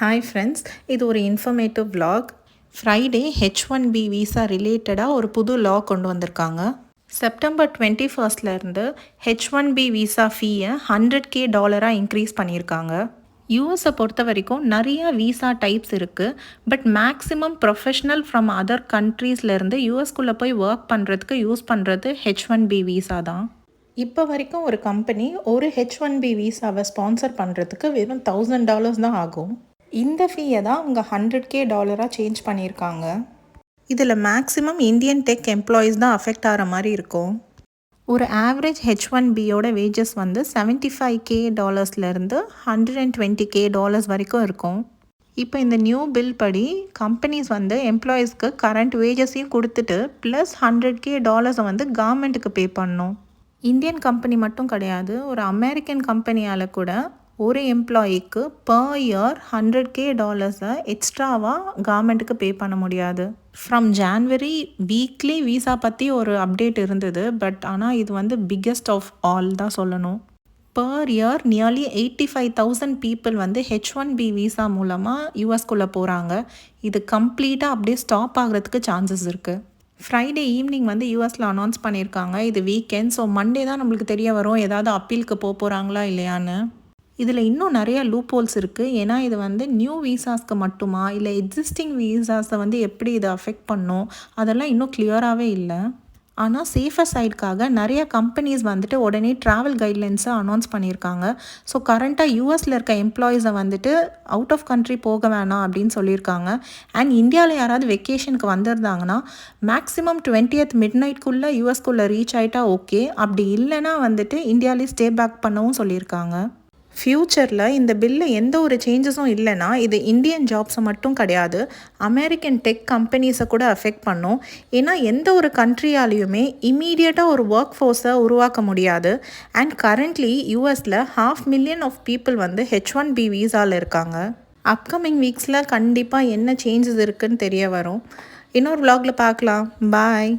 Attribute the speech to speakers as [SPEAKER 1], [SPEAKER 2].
[SPEAKER 1] Hi friends, இது ஒரு informative vlog. Friday H1B visa ரிலேட்டடாக ஒரு புது லா கொண்டு வந்திருக்காங்க. September 21st H1B visa ஃபீயை $100K increase பண்ணியிருக்காங்க. யூஎஸை பொறுத்த வரைக்கும் நிறையா விசா டைப்ஸ் இருக்குது. But maximum professional from other கண்ட்ரீஸ்லேருந்து யூஎஸ்குள்ளே போய் ஒர்க் பண்ணுறதுக்கு யூஸ் பண்ணுறது H1B விசா தான். இப்போ வரைக்கும் ஒரு கம்பெனி ஒரு H1B விசாவை ஸ்பான்சர் பண்ணுறதுக்கு வெறும் $1000 தான் ஆகும். இந்த ஃபீயை தான் அவங்க $100K சேஞ்ச் பண்ணியிருக்காங்க. இதில் மேக்ஸிமம் இந்தியன் டெக் எம்ப்ளாயீஸ் தான் அஃபெக்ட் ஆகிற மாதிரி இருக்கும். ஒரு ஆவரேஜ் H1Bயோட வேஜஸ் வந்து $75K $120K வரைக்கும் இருக்கும். இப்போ இந்த நியூ பில் படி கம்பெனிஸ் வந்து எம்ப்ளாயீஸ்க்கு கரண்ட் வேஜஸையும் கொடுத்துட்டு ப்ளஸ் $100K வந்து கவர்மெண்ட்டுக்கு பே பண்ணணும். இந்தியன் கம்பெனி மட்டும் கிடையாது, ஒரு அமெரிக்கன் கம்பெனியால் கூட ஒரு எம்ப்ளாயிக்கு பர் இயர் $100K எக்ஸ்ட்ராவாக கவர்மெண்ட்டுக்கு பே பண்ண முடியாது. ஃப்ரம் ஜான்வரி வீக்லி விசா பற்றி ஒரு அப்டேட் இருந்தது. பட் ஆனால் இது வந்து பிக்கெஸ்ட் ஆஃப் ஆல் தான் சொல்லணும். பர் இயர் நியர்லி 85,000 பீப்புள் வந்து H1B விசா மூலமாக யூஎஸ்குள்ளே போகிறாங்க. இது கம்ப்ளீட்டாக அப்படியே ஸ்டாப் ஆகிறதுக்கு சான்சஸ் இருக்குது. ஃப்ரைடே ஈவினிங் வந்து யூஎஸில் அனௌன்ஸ் பண்ணியிருக்காங்க. இது வீக்கெண்ட், ஸோ மண்டே தான் நம்மளுக்கு தெரிய வரும் ஏதாவது அப்பீலுக்கு போகிறாங்களா இல்லையான்னு. இதில் இன்னும் நிறைய லூப் ஹோல்ஸ் இருக்குது. ஏன்னா இது வந்து நியூ விசாஸ்க்கு மட்டுமா இல்லை எக்ஸிஸ்டிங் விசாஸை வந்து எப்படி இது அஃபெக்ட் பண்ணும் அதெல்லாம் இன்னும் கிளியராகவே இல்லை. ஆனால் சேஃபர் சைடுக்காக நிறைய கம்பெனிஸ் வந்துட்டு உடனே ட்ராவல் கைட்லைன்ஸை அனௌன்ஸ் பண்ணியிருக்காங்க. ஸோ கரண்ட்டாக யூஎஸில் இருக்க எம்ப்ளாயீஸை வந்துட்டு அவுட் ஆஃப் கண்ட்ரி போக வேணாம் அப்படின்னு சொல்லியிருக்காங்க. அண்ட் இந்தியாவில் யாராவது வெக்கேஷனுக்கு வந்திருந்தாங்கன்னா மேக்ஸிமம் 20th மிட்நைட்குள்ளே யூஎஸ்குள்ளே ரீச் ஆகிட்டா ஓகே. அப்படி இல்லைன்னா வந்துட்டு இந்தியாவிலே ஸ்டே பேக் பண்ணவும் சொல்லியிருக்காங்க. ஃப்யூச்சரில் இந்த பில்லில் எந்த ஒரு சேஞ்சஸும் இல்லைன்னா இது இந்தியன் ஜாப்ஸை மட்டும் கிடையாது, அமெரிக்கன் டெக் கம்பெனிஸை கூட அஃபெக்ட் பண்ணும். ஏன்னா எந்த ஒரு கண்ட்ரியாலையுமே இம்மீடியட்டாக ஒரு ஒர்க் ஃபோர்ஸை உருவாக்க முடியாது. அண்ட் கரண்ட்லி யூஎஸில் 500,000 ஆஃப் பீப்புள் வந்து H1B விசாவில் இருக்காங்க. அப்கமிங் வீக்ஸில் கண்டிப்பாக என்ன சேஞ்சஸ் இருக்குதுன்னு தெரிய வரும். இன்னொரு vlogல பார்க்கலாம். பாய்.